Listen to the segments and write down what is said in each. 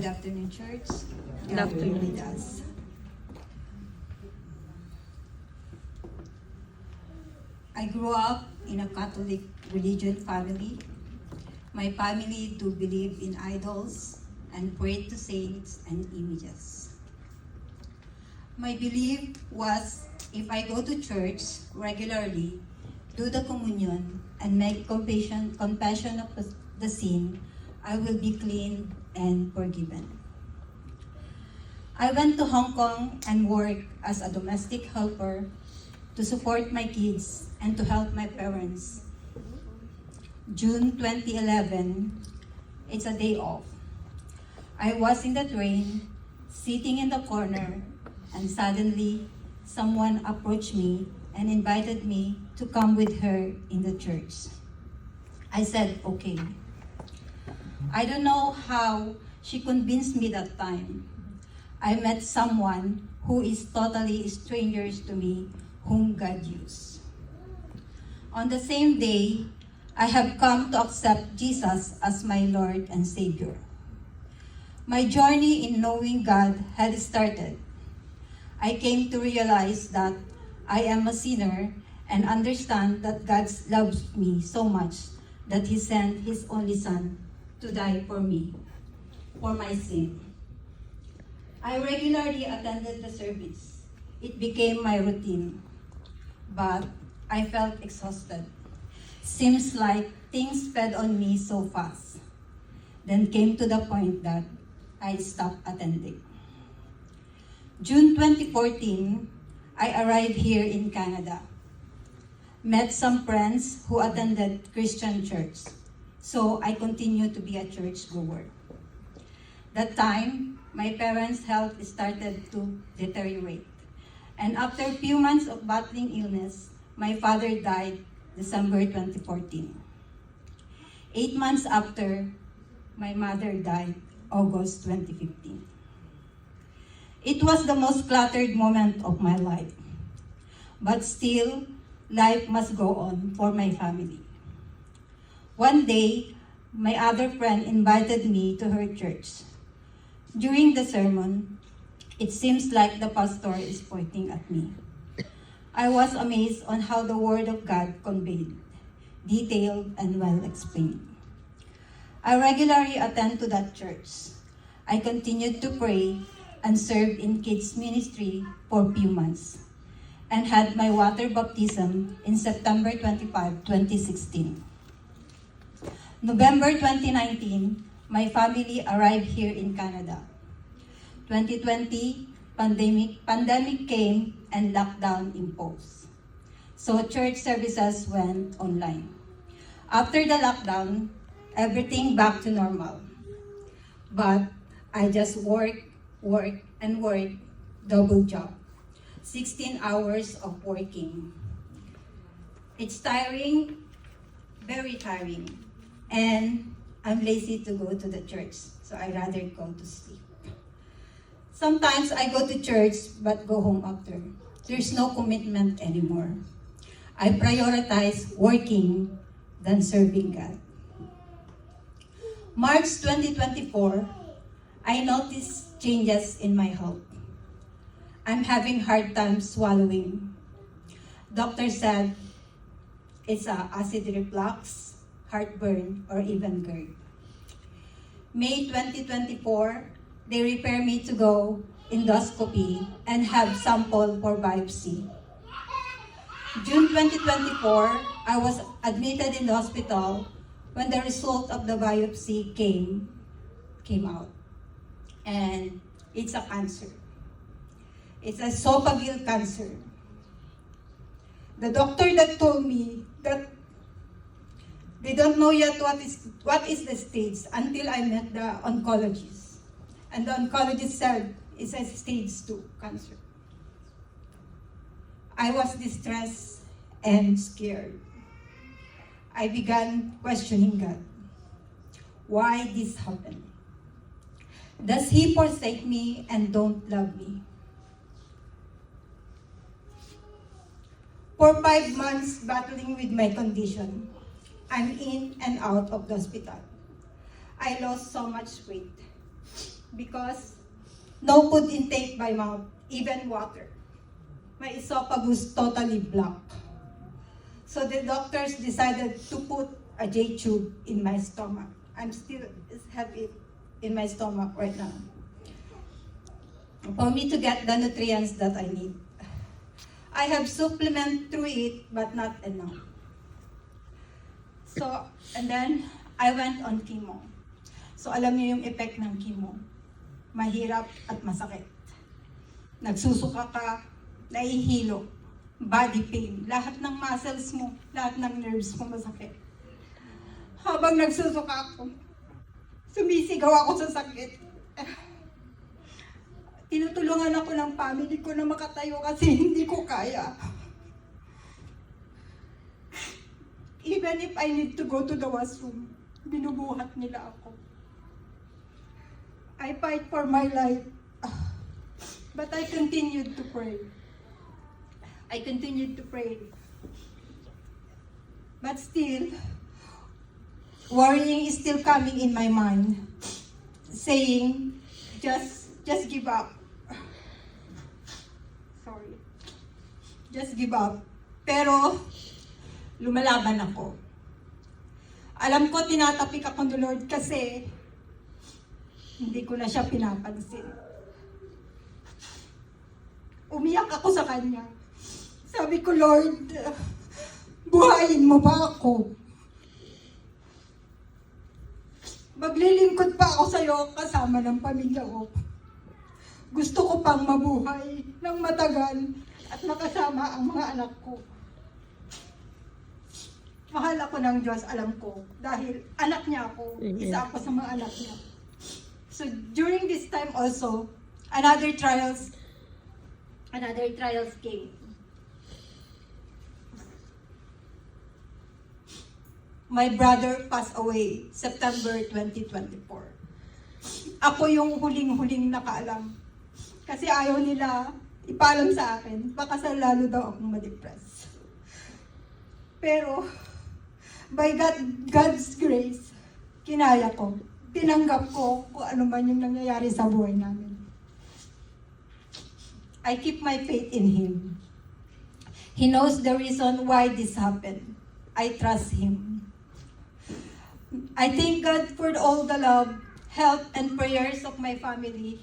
Good afternoon, church. Good afternoon. With us. I grew up in a Catholic religion family. My family do believe in idols and pray to saints and images. My belief was if I go to church regularly, do the communion, and make confession of the sin, I will be clean and forgiven. I went to Hong Kong and worked as a domestic helper to support my kids and to help my parents. June 2011, it's a day off. I was in the train, sitting in the corner, and suddenly someone approached me and invited me to come with her in the church. I said, okay. I don't know how she convinced me that time. I met someone who is totally strangers to me, whom God used. On the same day, I have come to accept Jesus as my Lord and Savior. My journey in knowing God had started. I came to realize that I am a sinner and understand that God loves me so much that He sent His only Son to die for me, for my sin. I regularly attended the service. It became my routine, but I felt exhausted. Seems like things fed on me so fast. Then came to the point that I stopped attending. June 2014, I arrived here in Canada. Met some friends who attended Christian church, so I continued to be a church goer. That time, my parents' health started to deteriorate. And after a few months of battling illness, my father died December 2014. 8 months after, my mother died August 2015. It was the most cluttered moment of my life. But still, life must go on for my family. One day, my other friend invited me to her church. During the sermon, it seems like the pastor is pointing at me. I was amazed on how the Word of God conveyed, detailed and well explained. I regularly attend to that church. I continued to pray and served in kids ministry for a few months and had my water baptism in September 25, 2016. November 2019, my family arrived here in Canada. 2020, pandemic came and lockdown imposed. So church services went online. After the lockdown, everything back to normal. But I just work, double job. 16 hours of working. It's tiring, very tiring. And I'm lazy to go to the church, so I rather go to sleep. Sometimes I go to church but go home after. There's no commitment anymore. I prioritize working than serving God. March 2024, I noticed changes in my health. I'm having hard time swallowing. Doctor said it's acid reflux, heartburn, or even GERD. May 2024, they refer me to go endoscopy and have sample for biopsy. June 2024, I was admitted in the hospital when the result of the biopsy came out. And it's a cancer. It's a esophageal cancer. The doctor that told me that they don't know yet what is the stage until I met the oncologist. And the oncologist said it's a stage 2 cancer. I was distressed and scared. I began questioning God. Why this happened? Does He forsake me and don't love me? For 5 months battling with my condition, I'm in and out of the hospital. I lost so much weight. because no food intake by mouth, even water. My esophagus totally blocked. So the doctors decided to put a J tube in my stomach. I'm still have it in my stomach right now, for me to get the nutrients that I need. I have supplement through it, but not enough. So, and then I went on chemo. So alam niyo yung effect ng chemo. Mahirap at masakit. Nagsusuka ka, naihilo, body pain, lahat ng muscles mo, lahat ng nerves mo masakit. Habang nagsusuka ako, sumisigaw ako sa sakit. Tinutulungan ako ng family ko na makatayo kasi hindi ko kaya. Even if I need to go to the washroom, binubuhat nila ako. I fight for my life, but I continued to pray. I continued to pray. But still, worrying is still coming in my mind, saying, just give up. Sorry. Just give up. Pero, lumalaban ako. Alam ko, tinatapik ako ng Lord kasi hindi ko na siya pinapansin. Umiyak ako sa Kanya. Sabi ko, Lord, buhayin mo ba ako? Maglilingkod pa ako sa'yo kasama ng pamilya ko. Gusto ko pang mabuhay ng matagal at makasama ang mga anak ko. Mahal ako ng Diyos, alam ko, dahil anak niya ako, isa ako sa mga anak niya. So during this time also, another trials came. My brother passed away September 2024. Ako yung huling-huling nakaalam. Kasi ayaw nila ipaalam sa akin, baka sa lalo daw akong ma-depress. Pero, by God's grace, kinaya ko. Tinanggap ko kung ano man yung nangyayari sa buhay namin. I keep my faith in Him. He knows the reason why this happened. I trust Him. I thank God for all the love, help, and prayers of my family,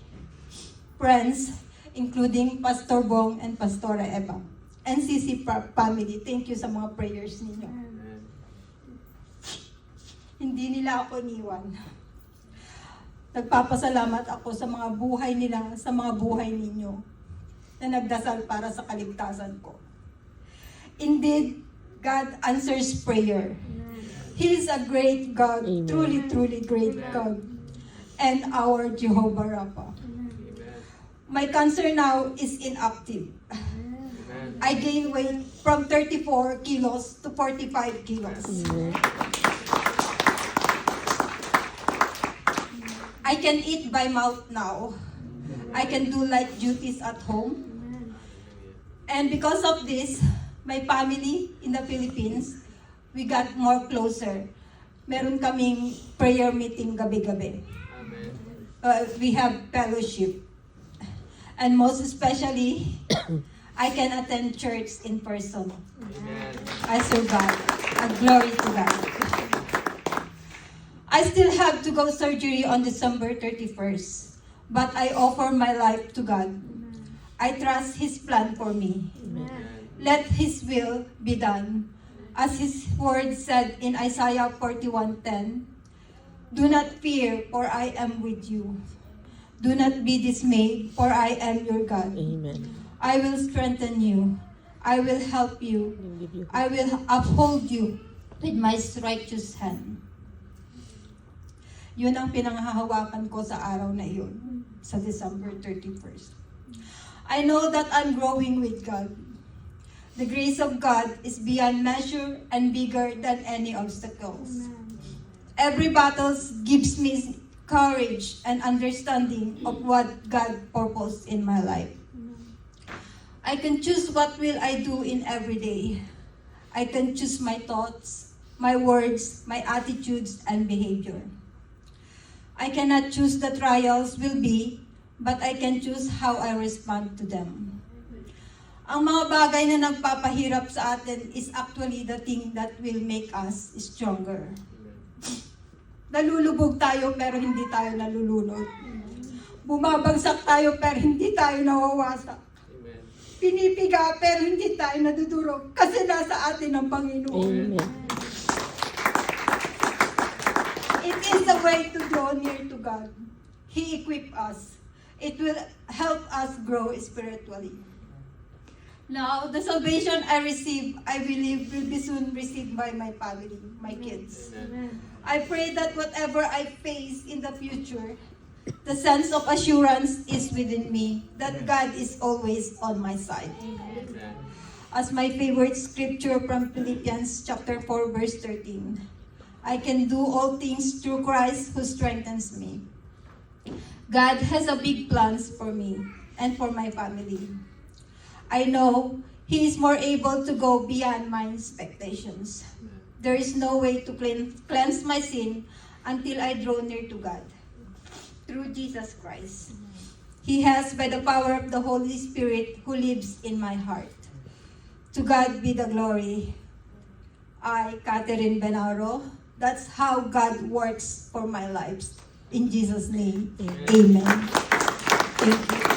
friends, including Pastor Bong and Pastora Eva, and CC family. Thank you sa mga prayers ninyo. Hindi nila ako iniwan. Nagpapasalamat ako sa mga buhay nila, sa mga buhay ninyo, na nagdasal para sa kaligtasan ko. Indeed, God answers prayer. He is a great God, Amen. Truly, truly great God, and our Jehovah Rapha. My cancer now is inactive. I gained weight from 34 kilos to 45 kilos. I can eat by mouth now. I can do light duties at home. And because of this, my family in the Philippines, we got more closer. Meron kaming prayer meeting gabi-gabi. We have fellowship. And most especially, I can attend church in person. I serve God. A glory to God. I still have to go surgery on December 31st, but I offer my life to God. I trust His plan for me. Let His will be done. As His word said in Isaiah 41:10, do not fear, for I am with you. Do not be dismayed, for I am your God. Amen. I will strengthen you. I will help you. I will uphold you with my righteous hand. Yun ang pinanghahawakan ko sa araw na iyon, sa December 31st. I know that I'm growing with God. The grace of God is beyond measure and bigger than any obstacles. Every battle gives me courage and understanding of what God purposed in my life. I can choose what will I do in every day. I can choose my thoughts, my words, my attitudes, and behavior. I cannot choose the trials will be, but I can choose how I respond to them. Ang mga bagay na nagpapahirap sa atin is actually the thing that will make us stronger. Nalulubog tayo pero hindi tayo nalulunod. Bumabagsak tayo pero hindi tayo nawawasak. Pinipiga pero hindi tayo nadudurog kasi nasa atin ang Panginoon. Amen. It is the way to draw near to God. He equipped us. It will help us grow spiritually. Now, the salvation I receive, I believe, will be soon received by my family, my kids. Amen. I pray that whatever I face in the future, the sense of assurance is within me, that God is always on my side. As my favorite scripture from Philippians chapter 4, verse 13, I can do all things through Christ who strengthens me. God has a big plans for me and for my family. I know He is more able to go beyond my expectations. There is no way to cleanse my sin until I draw near to God through Jesus Christ. He has, by the power of the Holy Spirit who lives in my heart. To God be the glory. I, Catherine Benaro, that's how God works for my life. In Jesus' name, amen. Thank you.